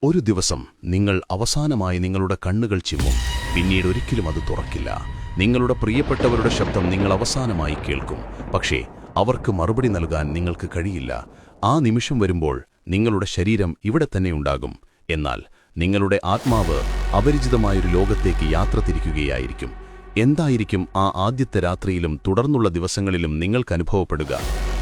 ഒരു ദിവസം നിങ്ങൾ അവസാനമായി നിങ്ങളുടെ കണ്ണുകൾ ചിമ്മും. പിന്നീട് ഒരിക്കലും അത് തുറക്കില്ല. നിങ്ങളുടെ പ്രിയപ്പെട്ടവരുടെ ശബ്ദം നിങ്ങൾ അവസാനമായി കേൾക്കും. പക്ഷേ അവർക്ക് മറുപടി നൽകാൻ നിങ്ങൾക്ക് കഴിയില്ല. ആ നിമിഷം വരുമ്പോൾ നിങ്ങളുടെ ശരീരം ഇവിടെ തന്നെ ഉണ്ടാകും. എന്നാൽ നിങ്ങളുടെ ആത്മാവ് അപരിചിതമായൊരു ലോകത്തേക്ക് യാത്ര തിരിക്കുകയായിരിക്കും. എന്തായിരിക്കും ആ ആദ്യത്തെ രാത്രിയിലും തുടർന്നുള്ള ദിവസങ്ങളിലും നിങ്ങൾക്ക് അനുഭവപ്പെടുക?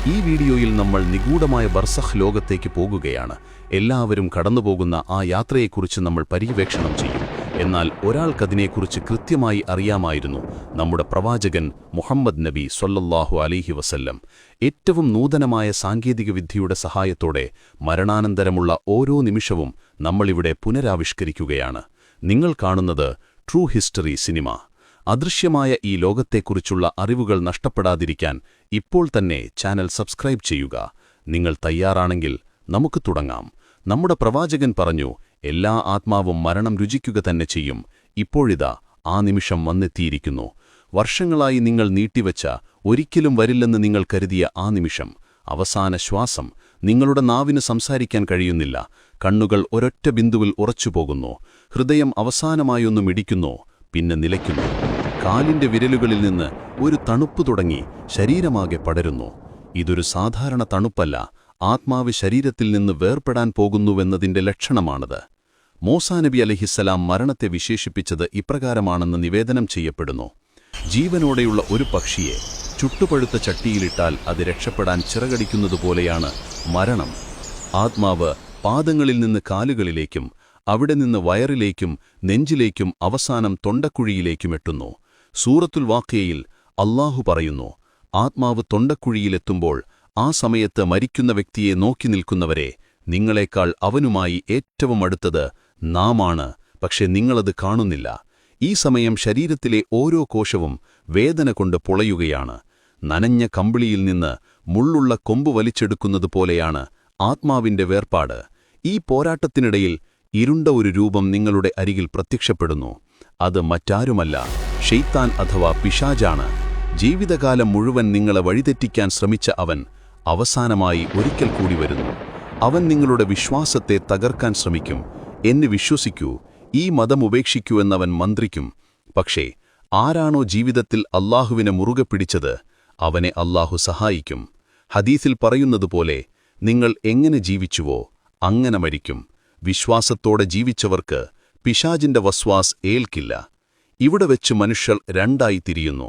ഈ വീഡിയോയിൽ നമ്മൾ നിഗൂഢമായ ബർസഖ് ലോകത്തേക്ക് പോകുകയാണ്. എല്ലാവരും കടന്നുപോകുന്ന ആ യാത്രയെക്കുറിച്ച് നമ്മൾ പര്യവേക്ഷണം ചെയ്യും. എന്നാൽ ഒരാൾക്കതിനെക്കുറിച്ച് കൃത്യമായി അറിയാമായിരുന്നു: നമ്മുടെ പ്രവാചകൻ മുഹമ്മദ് നബി സ്വല്ലല്ലാഹു അലൈഹി വസല്ലം. ഏറ്റവും നൂതനമായ സാങ്കേതികവിദ്യയുടെ സഹായത്തോടെ മരണാനന്തരമുള്ള ഓരോ നിമിഷവും നമ്മളിവിടെ പുനരാവിഷ്കരിക്കുകയാണ്. നിങ്ങൾ കാണുന്നത് ട്രൂ ഹിസ്റ്ററി സിനിമ. അദൃശ്യമായ ഈ ലോകത്തെക്കുറിച്ചുള്ള അറിവുകൾ നഷ്ടപ്പെടാതിരിക്കാൻ ഇപ്പോൾ തന്നെ ചാനൽ സബ്സ്ക്രൈബ് ചെയ്യുക. നിങ്ങൾ തയ്യാറാണെങ്കിൽ നമുക്ക് തുടങ്ങാം. നമ്മുടെ പ്രവാചകൻ പറഞ്ഞു, എല്ലാ ആത്മാവും മരണം രുചിക്കുക തന്നെ ചെയ്യും. ഇപ്പോഴിതാ ആ നിമിഷം വന്നെത്തിയിരിക്കുന്നു. വർഷങ്ങളായി നിങ്ങൾ നീട്ടിവച്ച, ഒരിക്കലും വരില്ലെന്ന് നിങ്ങൾ കരുതിയ ആ നിമിഷം, അവസാന ശ്വാസം. നിങ്ങളുടെ നാവിന് സംസാരിക്കാൻ കഴിയുന്നില്ല. കണ്ണുകൾ ഒരൊറ്റ ബിന്ദുവിൽ ഉറച്ചുപോകുന്നു. ഹൃദയം അവസാനമായൊന്നു മിടിക്കുന്നു, പിന്നെ നിലയ്ക്കുന്നു. കാലിന്റെ വിരലുകളിൽ നിന്ന് ഒരു തണുപ്പ് തുടങ്ങി ശരീരമാകെ പടരുന്നു. ഇതൊരു സാധാരണ തണുപ്പല്ല, ആത്മാവ് ശരീരത്തിൽ നിന്ന് വേർപെടാൻ പോകുന്നുവെന്നതിന്റെ ലക്ഷണമാണത്. മൂസാ നബി അലൈഹിസ്സലാം മരണത്തെ വിശേഷിപ്പിച്ചത് ഇപ്രകാരമാണെന്ന് നിവേദനം ചെയ്യപ്പെടുന്നു: ജീവനോടെയുള്ള ഒരു പക്ഷിയെ ചുട്ടുപഴുത്ത ചട്ടിയിലിട്ടാൽ അത് രക്ഷപ്പെടാൻ ചിറകടിക്കുന്നതുപോലെയാണ് മരണം. ആത്മാവ് പാദങ്ങളിൽ നിന്ന് കാലുകളിലേക്കും, അവിടെ നിന്ന് വയറിലേക്കും, നെഞ്ചിലേക്കും, അവസാനം തൊണ്ടക്കുഴിയിലേക്കും എത്തുന്നു. സൂറത്തുൽ വാഖിയയിൽ അല്ലാഹു പറയുന്നു: ആത്മാവ് തൊണ്ടക്കുഴിയിലെത്തുമ്പോൾ ആ സമയത്ത് മരിക്കുന്ന വ്യക്തിയെ നോക്കി നിൽക്കുന്നവരെ, നിങ്ങളെക്കാൾ അവനുമായി ഏറ്റവും അടുത്തത് നാമാണ്, പക്ഷെ നിങ്ങളത് കാണുന്നില്ല. ഈ സമയം ശരീരത്തിലെ ഓരോ കോശവും വേദന കൊണ്ട് പൊളയുകയാണ്. നനഞ്ഞ കമ്പിളിയിൽ നിന്ന് മുള്ളുള്ള കൊമ്പ് വലിച്ചെടുക്കുന്നതുപോലെയാണ് ആത്മാവിന്റെ വേർപാട്. ഈ പോരാട്ടത്തിനിടയിൽ ഇരുണ്ട ഒരു രൂപം നിങ്ങളുടെ അരികിൽ പ്രത്യക്ഷപ്പെടുന്നു. അത് മറ്റാരുമല്ല, ഷെയ്ത്താൻ അഥവാ പിശാചാണ്. ജീവിതകാലം മുഴുവൻ നിങ്ങളെ വഴിതെറ്റിക്കാൻ ശ്രമിച്ച അവൻ അവസാനമായി ഒരിക്കൽ കൂടി വരുന്നു. അവൻ നിങ്ങളുടെ വിശ്വാസത്തെ തകർക്കാൻ ശ്രമിക്കും. എന്നെ വിശ്വസിക്കൂ, ഈ മതം ഉപേക്ഷിക്കൂ എന്നവൻ മന്ത്രിക്കും. പക്ഷേ ആരാണോ ജീവിതത്തിൽ അല്ലാഹുവിനെ മുറുകെ പിടിച്ചത്, അവനെ അല്ലാഹു സഹായിക്കും. ഹദീസിൽ പറയുന്നതുപോലെ, നിങ്ങൾ എങ്ങനെ ജീവിച്ചുവോ അങ്ങനെ മരിക്കും. വിശ്വാസത്തോടെ ജീവിച്ചവർക്ക് പിശാചിന്റെ വസ്വാസ് ഏൽക്കില്ല. ഇവിടെ വെച്ച് മനുഷ്യർ രണ്ടായി തിരിയുന്നു.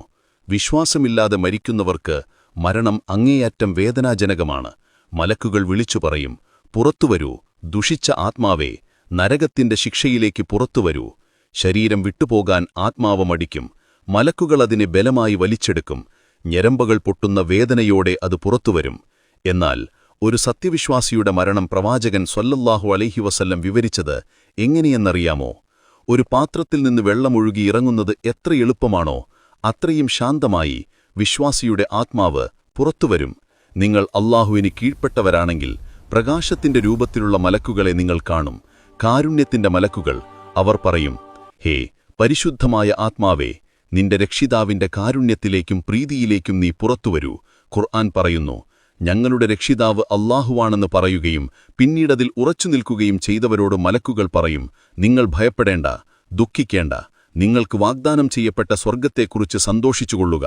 വിശ്വാസമില്ലാതെ മരിക്കുന്നവർക്ക് മരണം അങ്ങേയറ്റം വേദനാജനകമാണ്. മലക്കുകൾ വിളിച്ചു പറയും: പുറത്തുവരൂ, ദുഷിച്ച ആത്മാവേ, നരകത്തിന്റെ ശിക്ഷയിലേക്ക് പുറത്തുവരൂ. ശരീരം വിട്ടുപോകാൻ ആത്മാവ് മടിക്കും. മലക്കുകൾ അതിനെ ബലമായി വലിച്ചെടുക്കും. ഞരമ്പുകൾ പൊട്ടുന്ന വേദനയോടെ അത് പുറത്തുവരും. എന്നാൽ ഒരു സത്യവിശ്വാസിയുടെ മരണം പ്രവാചകൻ സ്വല്ലല്ലാഹു അലൈഹി വസല്ലം വിവരിച്ചത് എങ്ങനെയെന്നറിയാമോ? ഒരു പാത്രത്തിൽ നിന്ന് വെള്ളമൊഴുകി ഇറങ്ങുന്നത് എത്ര എളുപ്പമാണോ, അത്രയും ശാന്തമായി വിശ്വാസിയുടെ ആത്മാവ് പുറത്തുവരും. നിങ്ങൾ അല്ലാഹുവിന് കീഴ്പ്പെട്ടവരാണെങ്കിൽ പ്രകാശത്തിന്റെ രൂപത്തിലുള്ള മലക്കുകളെ നിങ്ങൾ കാണും. കാരുണ്യത്തിന്റെ മലക്കുകൾ. അവർ പറയും: ഹേ പരിശുദ്ധമായ ആത്മാവേ, നിന്റെ രക്ഷിതാവിന്റെ കാരുണ്യത്തിലേക്കും പ്രീതിയിലേക്കും നീ പുറത്തുവരൂ. ഖുർആൻ പറയുന്നു: ഞങ്ങളുടെ രക്ഷിതാവ് അല്ലാഹുവാണെന്ന് പറയുകയും പിന്നീടതിൽ ഉറച്ചു നിൽക്കുകയും ചെയ്തവരോട് മലക്കുകൾ പറയും: നിങ്ങൾ ഭയപ്പെടേണ്ട, ദുഃഖിക്കേണ്ട. നിങ്ങൾക്ക് വാഗ്ദാനം ചെയ്യപ്പെട്ട സ്വർഗ്ഗത്തെക്കുറിച്ച് സന്തോഷിച്ചുകൊള്ളുക.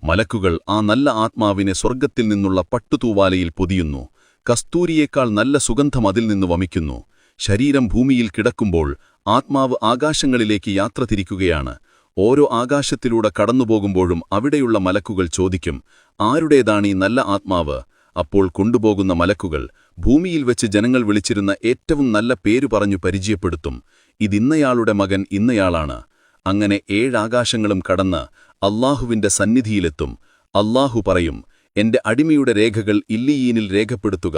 മലക്കുകൾ ആ നല്ല ആത്മാവിനെ സ്വർഗ്ഗത്തിൽ നിന്നുള്ള പട്ടുതൂവാലയിൽ പൊതിയുന്നു. കസ്തൂരിയേക്കാൾ നല്ല സുഗന്ധം അതിൽ നിന്ന് വമിക്കുന്നു. ശരീരം ഭൂമിയിൽ കിടക്കുമ്പോൾ ആത്മാവ് ആകാശങ്ങളിലേക്ക് യാത്ര തിരിക്കുകയാണ്. ഓരോ ആകാശത്തിലൂടെ കടന്നുപോകുമ്പോഴും അവിടെയുള്ള മലക്കുകൾ ചോദിക്കും: ആരുടേതാണീ നല്ല ആത്മാവ്? അപ്പോൾ കൊണ്ടുപോകുന്ന മലക്കുകൾ ഭൂമിയിൽ വെച്ച് ജനങ്ങൾ വിളിച്ചിരുന്ന ഏറ്റവും നല്ല പേരു പറഞ്ഞു പരിചയപ്പെടുത്തും: ഇതിന്നയാളുടെ മകൻ ഇന്നയാളാണ്. അങ്ങനെ 7 ആകാശങ്ങളും കടന്ന് അല്ലാഹുവിന്റെ സന്നിധിയിലെത്തും. അല്ലാഹു പറയും: എന്റെ അടിമയുടെ രേഖകൾ ഇല്ലിയീനിൽ രേഖപ്പെടുത്തുക.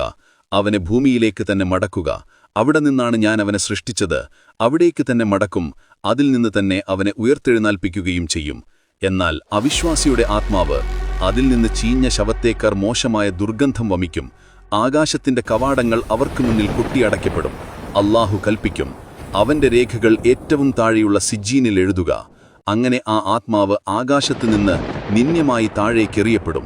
അവനെ ഭൂമിയിലേക്ക് തന്നെ മടക്കുക. അവിടെ നിന്നാണ് ഞാൻ അവനെ സൃഷ്ടിച്ചത്. അവിടേക്ക് തന്നെ മടക്കും. അതിൽ നിന്ന് തന്നെ അവനെ ഉയർത്തെഴുന്നേൽപ്പിക്കുകയും ചെയ്യും. എന്നാൽ അവിശ്വാസിയുടെ ആത്മാവ് അതിൽ നിന്ന് ചീഞ്ഞ ശവത്തേക്കാർ മോശമായ ദുർഗന്ധം വമിക്കും. ആകാശത്തിന്റെ കവാടങ്ങൾ അവർക്ക് മുന്നിൽ കൊട്ടിയടയ്ക്കപ്പെടും. അല്ലാഹു കൽപ്പിക്കും: അവന്റെ രേഖകൾ ഏറ്റവും താഴെയുള്ള സിജ്ജീനിൽ എഴുതുക. അങ്ങനെ ആ ആത്മാവ് ആകാശത്തുനിന്ന് നിന്ദ്യമായി താഴേക്കെറിയപ്പെടും.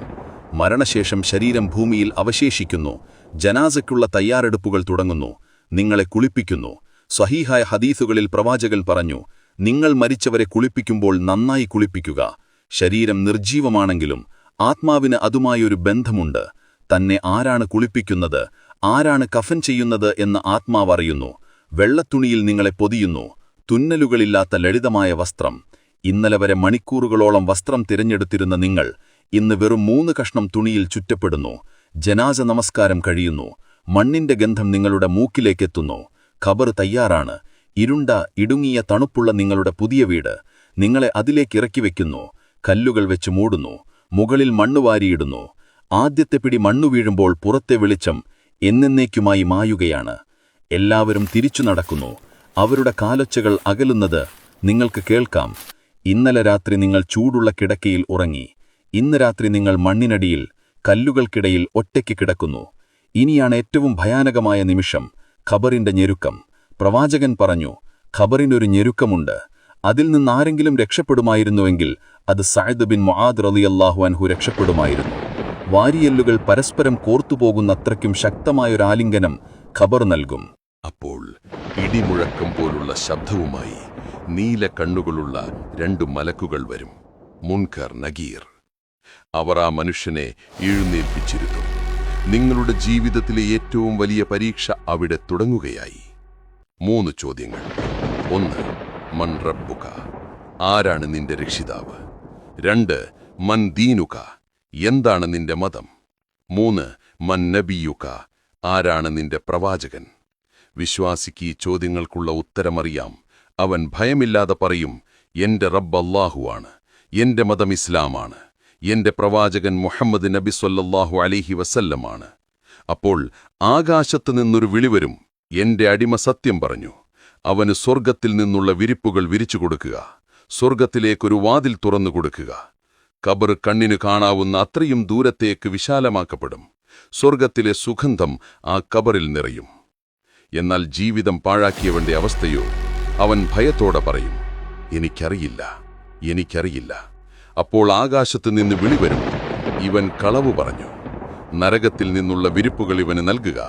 മരണശേഷം ശരീരം ഭൂമിയിൽ അവശേഷിക്കുന്നു. ജനാസയ്ക്കുള്ള തയ്യാറെടുപ്പുകൾ തുടങ്ങുന്നു. നിങ്ങളെ കുളിപ്പിക്കുന്നു. സ്വഹീഹായ ഹദീസുകളിൽ പ്രവാചകൻ പറഞ്ഞു, നിങ്ങൾ മരിച്ചവരെ കുളിപ്പിക്കുമ്പോൾ നന്നായി കുളിപ്പിക്കുക. ശരീരം നിർജീവമാണെങ്കിലും ആത്മാവിന് അതുമായൊരു ബന്ധമുണ്ട്. തന്നെ ആരാണ് കുളിപ്പിക്കുന്നത്, ആരാണ് കഫൻ ചെയ്യുന്നത് എന്ന് ആത്മാവ് അറിയുന്നു. വെള്ളത്തുണിയിൽ നിങ്ങളെ പൊതിയുന്നു, തുന്നലുകളില്ലാത്ത ലളിതമായ വസ്ത്രം. ഇന്നലെ വരെ മണിക്കൂറുകളോളം വസ്ത്രം തിരഞ്ഞെടുത്തിരുന്ന നിങ്ങൾ ഇന്ന് വെറും 3 കഷ്ണം തുണിയിൽ ചുറ്റപ്പെടുന്നു. ജനാസ നമസ്കാരം കഴിയുന്നു. മണ്ണിന്റെ ഗന്ധം നിങ്ങളുടെ മൂക്കിലേക്കെത്തുന്നു. ഖബർ തയ്യാറാണ്. ഇരുണ്ട ഇടുങ്ങിയ തണുപ്പുള്ള നിങ്ങളുടെ പുതിയ വീട്. നിങ്ങളെ അതിലേക്ക് ഇറക്കിവെക്കുന്നു. കല്ലുകൾ വെച്ച് മൂടുന്നു. മുകളിൽ മണ്ണ് വാരിയിടുന്നു. ആദ്യത്തെ പിടി മണ്ണു വീഴുമ്പോൾ പുറത്തെ വെളിച്ചം എന്നേക്കുമായി മായുകയാണ്. എല്ലാവരും തിരിച്ചു നടക്കുന്നു. അവരുടെ കാലൊച്ചകൾ അകലുന്നത് നിങ്ങൾക്ക് കേൾക്കാം. ഇന്നലെ രാത്രി നിങ്ങൾ ചൂടുള്ള കിടക്കയിൽ ഉറങ്ങി. ഇന്ന് രാത്രി നിങ്ങൾ മണ്ണിനടിയിൽ കല്ലുകൾക്കിടയിൽ ഒറ്റയ്ക്ക് കിടക്കുന്നു. ഇനിയാണ് ഏറ്റവും ഭയാനകമായ നിമിഷം, ഖബറിന്റെ ഞെരുക്കം. പ്രവാചകൻ പറഞ്ഞു, ഖബറിനൊരു ഞെരുക്കമുണ്ട്. അതിൽ നിന്നാരെങ്കിലും രക്ഷപ്പെടുമായിരുന്നുവെങ്കിൽ അത് സഅദ് ബിൻ മുആദ് റളിയല്ലാഹു അൻഹു രക്ഷപ്പെടുമായിരുന്നു. വാരിയെല്ലുകൾ പരസ്പരം കോർത്തുപോകുന്നത്രയ്ക്കും ശക്തമായൊരാലിംഗനം ഖബർ നൽകും. അപ്പോൾ ഇടിമുഴക്കം പോലുള്ള ശബ്ദവുമായി നീല കണ്ണുകളുള്ള 2 മലക്കുകൾ വരും, മുൻകർ നഗീർ. അവർ ആ മനുഷ്യനെ എഴുന്നേൽപ്പിച്ചിരുന്നു. നിങ്ങളുടെ ജീവിതത്തിലെ ഏറ്റവും വലിയ പരീക്ഷ അവിടെ തുടങ്ങുകയായി. 3 ചോദ്യങ്ങൾ. 1. മൻ റബ്ബുക, ആരാണ് നിന്റെ രക്ഷിതാവ്? 2. മൻ ദീനുക, എന്താണ് നിന്റെ മതം? 3. മൻ നബിയുക, ആരാണ് നിന്റെ പ്രവാചകൻ? വിശ്വാസിക്ക് ഈ ചോദ്യങ്ങൾക്കുള്ള ഉത്തരമറിയാം. അവൻ ഭയമില്ലാതെ പറയും, എന്റെ റബ്ബ് അല്ലാഹുവാണ്, എന്റെ മതം ഇസ്ലാമാണ്, എന്റെ പ്രവാചകൻ മുഹമ്മദ് നബി സ്വല്ലല്ലാഹു അലൈഹി വസല്ലമാണ്. അപ്പോൾ ആകാശത്തു നിന്നൊരു വിളിവരും, എന്റെ അടിമ സത്യം പറഞ്ഞു. അവന് സ്വർഗത്തിൽ നിന്നുള്ള വിരിപ്പുകൾ വിരിച്ചു കൊടുക്കുക, സ്വർഗത്തിലേക്കൊരു വാതിൽ തുറന്നു കൊടുക്കുക. ഖബർ കണ്ണിനു കാണാവുന്ന അത്രയും ദൂരത്തേക്ക് വിശാലമാക്കപ്പെടും. സ്വർഗത്തിലെ സുഗന്ധം ആ ഖബറിൽ നിറയും. എന്നാൽ ജീവിതം പാഴാക്കിയവന്റെ അവസ്ഥയോ? അവൻ ഭയത്തോടെ പറയും, എനിക്കറിയില്ല, എനിക്കറിയില്ല. അപ്പോൾ ആകാശത്തു നിന്ന് വിളിവരും, ഇവൻ കളവു പറഞ്ഞു. നരകത്തിൽ നിന്നുള്ള വിരിപ്പുകൾ ഇവന് നൽകുക,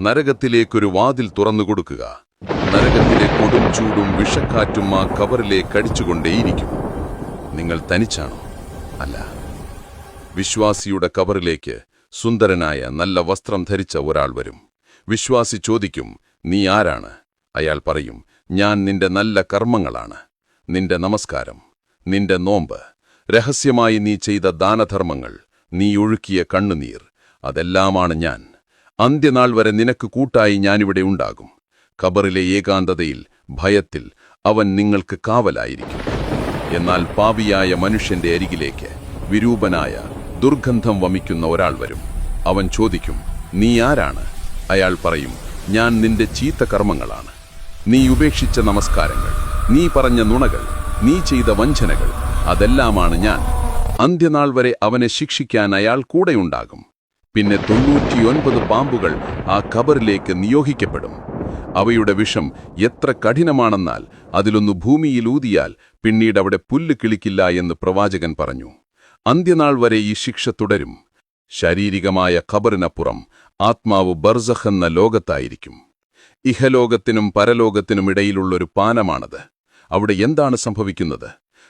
നരകത്തിലേക്കൊരു വാതിൽ തുറന്നു കൊടുക്കുക. നരകത്തിലെ കൊടും ചൂടും വിഷക്കാറ്റും ആ ഖബറിലേക്ക് അടിച്ചുകൊണ്ടേയിരിക്കും. നിങ്ങൾ തനിച്ചാണോ? അല്ല. വിശ്വാസിയുടെ ഖബറിലേക്ക് സുന്ദരനായ നല്ല വസ്ത്രം ധരിച്ച ഒരാൾ വരും. വിശ്വാസി ചോദിക്കും, നീ ആരാണ്? അയാൾ പറയും, ഞാൻ നിന്റെ നല്ല കർമ്മങ്ങളാണ്, നിന്റെ നമസ്കാരം, നിന്റെ നോമ്പ്, രഹസ്യമായി നീ ചെയ്ത ദാനധർമ്മങ്ങൾ, നീ ഒഴുക്കിയ കണ്ണുനീർ, അതെല്ലാമാണ് ഞാൻ. അന്ത്യനാൾ വരെ നിനക്ക് കൂട്ടായി ഞാനിവിടെ ഉണ്ടാകും. ഖബറിലെ ഏകാന്തതയിൽ, ഭയത്തിൽ അവൻ നിങ്ങൾക്ക് കാവലായിരിക്കും. എന്നാൽ പാപിയായ മനുഷ്യന്റെ അരികിലേക്ക് വിരൂപനായ ദുർഗന്ധം വമിക്കുന്ന ഒരാൾ വരും. അവൻ ചോദിക്കും, നീ ആരാണ്? അയാൾ പറയും, ഞാൻ നിന്റെ ചീത്ത കർമ്മങ്ങളാണ്, നീ ഉപേക്ഷിച്ച നമസ്കാരങ്ങൾ, നീ പറഞ്ഞ നുണകൾ, നീ ചെയ്ത വഞ്ചനകൾ, അതെല്ലാമാണ് ഞാൻ. അന്ത്യനാൾ വരെ അവനെ ശിക്ഷിക്കാൻ അയാൾ കൂടെയുണ്ടാകും. പിന്നെ 99 പാമ്പുകൾ ആ ഖബറിലേക്ക് നിയോഗിക്കപ്പെടും. അവയുടെ വിഷം എത്ര കഠിനമാണെന്നാൽ അതിലൊന്ന് ഭൂമിയിൽ ഊതിയാൽ പിന്നീട് അവിടെ പുല്ല് കിളിക്കില്ല എന്ന് പ്രവാചകൻ പറഞ്ഞു. അന്ത്യനാൾ വരെ ഈ ശിക്ഷ തുടരും. ശാരീരികമായ ഖബറിനപ്പുറം ആത്മാവ് ബർസഖ് എന്ന ലോകത്തായിരിക്കും. ഇഹലോകത്തിനും പരലോകത്തിനുമിടയിലുള്ളൊരു പാനമാണത്. അവിടെ എന്താണ് സംഭവിക്കുന്നത്?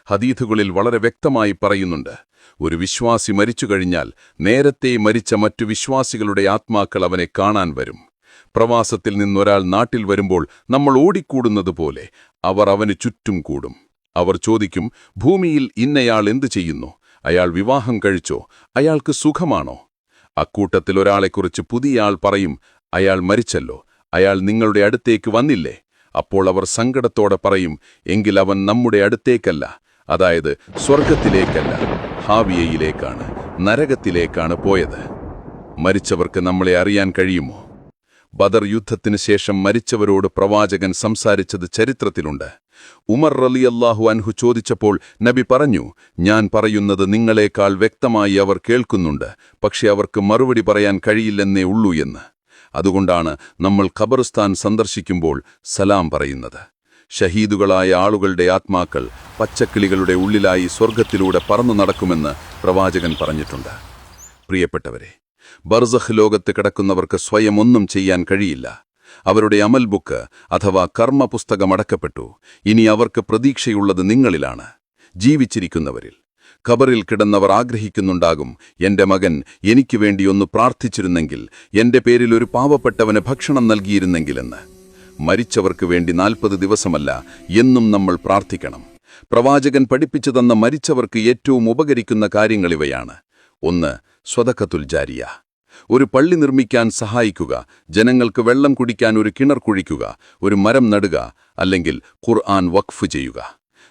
ഹദീഥുകളിൽ വളരെ വ്യക്തമായി പറയുന്നുണ്ട്. ഒരു വിശ്വാസി മരിച്ചു കഴിഞ്ഞാൽ നേരത്തെ മരിച്ച മറ്റു വിശ്വാസികളുടെ ആത്മാക്കൾ അവനെ കാണാൻ വരും. പ്രവാസത്തിൽ നിന്നൊരാൾ നാട്ടിൽ വരുമ്പോൾ നമ്മൾ ഓടിക്കൂടുന്നത് പോലെ അവർ അവന് ചുറ്റും കൂടും. അവർ ചോദിക്കും, ഭൂമിയിൽ ഇന്നയാൾ എന്തു ചെയ്യുന്നു? അയാൾ വിവാഹം കഴിച്ചോ? അയാൾക്ക് സുഖമാണോ? അക്കൂട്ടത്തിൽ ഒരാളെക്കുറിച്ച് പുതിയ ആൾ പറയും, അയാൾ മരിച്ചല്ലോ, അയാൾ നിങ്ങളുടെ അടുത്തേക്ക് വന്നില്ലേ? അപ്പോൾ അവർ സങ്കടത്തോടെ പറയും, എങ്കിൽ അവൻ നമ്മുടെ അടുത്തേക്കല്ല, അതായത് സ്വർഗത്തിലേക്കല്ല, ഹാവിയയിലേക്കാണ്, നരകത്തിലേക്കാണ് പോയത്. മരിച്ചവർക്ക് നമ്മളെ അറിയാൻ കഴിയുമോ? ബദർ യുദ്ധത്തിനു ശേഷം മരിച്ചവരോട് പ്രവാചകൻ സംസാരിച്ചത് ചരിത്രത്തിലുണ്ട്. ഉമർ റളിയല്ലാഹു അൻഹു ചോദിച്ചപ്പോൾ നബി പറഞ്ഞു, ഞാൻ പറയുന്നത് നിങ്ങളെക്കാൾ വ്യക്തമായി അവർ കേൾക്കുന്നുണ്ട്, പക്ഷെ അവർക്ക് മറുപടി പറയാൻ കഴിയില്ലെന്നേ ഉള്ളൂ എന്ന്. അതുകൊണ്ടാണ് നമ്മൾ ഖബർസ്ഥാൻ സന്ദർശിക്കുമ്പോൾ സലാം പറയുന്നത്. ഷഹീദുകളായ ആളുകളുടെ ആത്മാക്കൾ പച്ചക്കിളികളുടെ ഉള്ളിലായി സ്വർഗത്തിലൂടെ പറന്നു നടക്കുമെന്ന് പ്രവാചകൻ പറഞ്ഞിട്ടുണ്ട്. പ്രിയപ്പെട്ടവരെ, ബർസഖ് ലോകത്ത് കിടക്കുന്നവർക്ക് സ്വയം ഒന്നും ചെയ്യാൻ കഴിയില്ല. അവരുടെ അമൽ ബുക്ക് അഥവാ കർമ്മപുസ്തകം അടക്കപ്പെട്ടു. ഇനി അവർക്ക് പ്രതീക്ഷയുള്ളത് നിങ്ങളിലാണ്, ജീവിച്ചിരിക്കുന്നവരിൽ. ഖബറിൽ കിടന്നവർ ആഗ്രഹിക്കുന്നുണ്ടാകും, എന്റെ മകൻ എനിക്ക് വേണ്ടി ഒന്ന് പ്രാർത്ഥിച്ചിരുന്നെങ്കിൽ, എന്റെ പേരിൽ ഒരു പാവപ്പെട്ടവന് ഭക്ഷണം നൽകിയിരുന്നെങ്കിലെന്ന്. മരിച്ചവർക്ക് വേണ്ടി 40 ദിവസമല്ല, എന്നും നമ്മൾ പ്രാർത്ഥിക്കണം. പ്രവാചകൻ പഠിപ്പിച്ചു തന്ന മരിച്ചവർക്ക് ഏറ്റവും ഉപകരിക്കുന്ന കാര്യങ്ങളിവയാണ്. 1. സ്വദഖത്തുൽ ജാരിയ. ഒരു പള്ളി നിർമ്മിക്കാൻ സഹായിക്കുക, ജനങ്ങൾക്ക് വെള്ളം കുടിക്കാൻ ഒരു കിണർ കുഴിക്കുക, ഒരു മരം നടുക, അല്ലെങ്കിൽ ഖുർആൻ വഖഫ് ചെയ്യുക.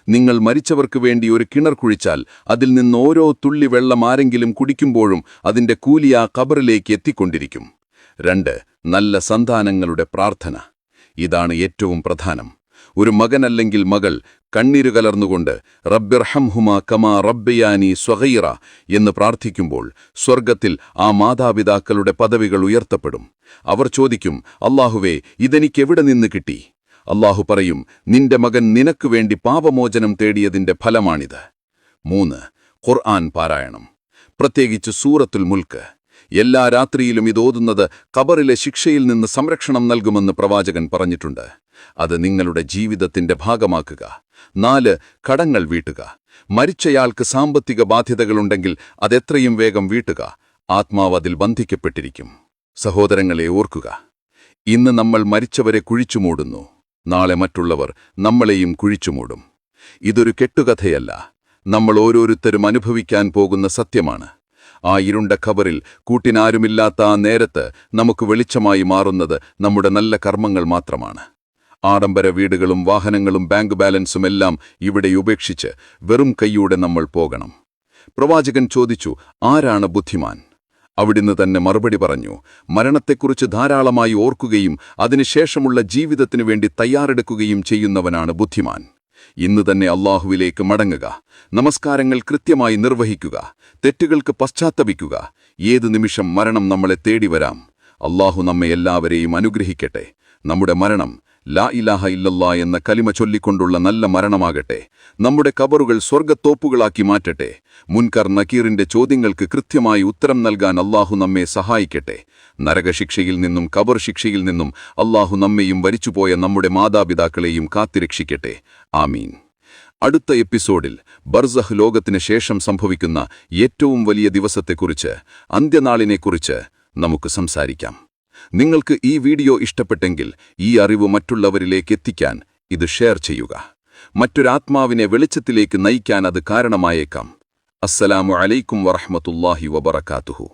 നിങ്ങൾ മരിച്ചവർക്ക് വേണ്ടി ഒരു കിണർ കുഴിച്ചാൽ അതിൽ നിന്ന് ഓരോ തുള്ളി വെള്ളം ആരെങ്കിലും കുടിക്കുമ്പോഴും അതിന്റെ കൂലി ആ ഖബറിലേക്ക് എത്തിക്കൊണ്ടിരിക്കും. 2. നല്ല സന്താനങ്ങളുടെ പ്രാർത്ഥന. ഇതാണ് ഏറ്റവും പ്രധാനം. ഒരു മകൻ അല്ലെങ്കിൽ മകൾ കണ്ണീരു കലർന്നുകൊണ്ട് റബ്ബിർഹംഹുമാ കമാ റബ്ബയാനി സ്വഗീറ എന്ന് പ്രാർത്ഥിക്കുമ്പോൾ സ്വർഗത്തിൽ ആ മാതാപിതാക്കളുടെ പദവികൾ ഉയർത്തപ്പെടും. അവർ ചോദിക്കും, അല്ലാഹുവേ, ഇതെനിക്കെവിടെ നിന്ന് കിട്ടി? അല്ലാഹു പറയും, നിന്റെ മകൻ നിനക്കു വേണ്ടി പാപമോചനം തേടിയതിന്റെ ഫലമാണിത്. 3. ഖുർആൻ പാരായണം, പ്രത്യേകിച്ച് സൂറത്തുൽ മുൽക്ക്. എല്ലാ രാത്രിയിലും ഇതോതുന്നത് ഖബറിലെ ശിക്ഷയിൽ നിന്ന് സംരക്ഷണം നൽകുമെന്ന് പ്രവാചകൻ പറഞ്ഞിട്ടുണ്ട്. അത് നിങ്ങളുടെ ജീവിതത്തിന്റെ ഭാഗമാക്കുക. 4. കടങ്ങൾ വീട്ടുക. മരിച്ചയാൾക്ക് സാമ്പത്തിക ബാധ്യതകളുണ്ടെങ്കിൽ അതെത്രയും വേഗം വീട്ടുക. ആത്മാവ് അതിൽ ബന്ധിക്കപ്പെട്ടിരിക്കും. സഹോദരങ്ങളെ ഓർക്കുക, ഇന്ന് നമ്മൾ മരിച്ചവരെ കുഴിച്ചുമൂടുന്നു, നാളെ മറ്റുള്ളവർ നമ്മളെയും കുഴിച്ചുമൂടും. ഇതൊരു കെട്ടുകഥയല്ല, നമ്മൾ ഓരോരുത്തരും അനുഭവിക്കാൻ പോകുന്ന സത്യമാണ്. ആ ഇരുണ്ട ഖബറിൽ കൂട്ടിനാരുമില്ലാത്ത ആ നേരത്ത് നമുക്ക് വെളിച്ചമായി മാറുന്നത് നമ്മുടെ നല്ല കർമ്മങ്ങൾ മാത്രമാണ്. ആഡംബര വീടുകളും വാഹനങ്ങളും ബാങ്ക് ബാലൻസും എല്ലാം ഇവിടെ ഉപേക്ഷിച്ച് വെറും കൈയോടെ നമ്മൾ പോകണം. പ്രവാചകൻ ചോദിച്ചു, ആരാണ് ബുദ്ധിമാൻ? അവിടുന്ന് തന്നെ മറുപടി പറഞ്ഞു, മരണത്തെക്കുറിച്ച് ധാരാളമായി ഓർക്കുകയും അതിനുശേഷമുള്ള ജീവിതത്തിനു വേണ്ടി തയ്യാറെടുക്കുകയും ചെയ്യുന്നവനാണ് ബുദ്ധിമാൻ. ഇന്ന് തന്നെ അല്ലാഹുവിലേക്ക് മടങ്ങുക, നമസ്കാരങ്ങൾ കൃത്യമായി നിർവഹിക്കുക, തെറ്റുകൾക്ക് പശ്ചാത്തപിക്കുക. ഏതു നിമിഷം മരണം നമ്മളെ തേടിവരാം. അല്ലാഹു നമ്മെ എല്ലാവരെയും അനുഗ്രഹിക്കട്ടെ. നമ്മുടെ മരണം ലാ ഇലാഹ ഇല്ലല്ലാ എന്ന കലിമ ചൊല്ലിക്കൊണ്ടുള്ള നല്ല മരണമാകട്ടെ. നമ്മുടെ ഖബറുകൾ സ്വർഗത്തോപ്പുകളാക്കി മാറ്റട്ടെ. മുൻകർ നക്കീറിന്റെ ചോദ്യങ്ങൾക്ക് കൃത്യമായി ഉത്തരം നൽകാൻ അല്ലാഹു നമ്മെ സഹായിക്കട്ടെ. നരകശിക്ഷയിൽ നിന്നും ഖബർ ശിക്ഷയിൽ നിന്നും അല്ലാഹു നമ്മെയും വരിച്ചുപോയ നമ്മുടെ മാതാപിതാക്കളെയും കാത്തിരക്ഷിക്കട്ടെ. ആമീൻ. അടുത്ത എപ്പിസോഡിൽ ബർസഖ് ലോകത്തിന് ശേഷം സംഭവിക്കുന്ന ഏറ്റവും വലിയ ദിവസത്തെക്കുറിച്ച്, അന്ത്യനാളിനെക്കുറിച്ച് നമുക്ക് സംസാരിക്കാം. നിങ്ങൾക്ക് ഈ വീഡിയോ ഇഷ്ടപ്പെട്ടെങ്കിൽ ഈ അറിവ് മറ്റുള്ളവരിലേക്ക് എത്തിക്കാൻ ഇത് ഷെയർ ചെയ്യുക. മറ്റൊരാത്മാവിനെ വെളിച്ചത്തിലേക്ക് നയിക്കാൻ അത് കാരണമായേക്കാം. അസ്സലാമു അലൈക്കും വറഹ്മത്തുള്ളാഹി വബറകാതുഹു.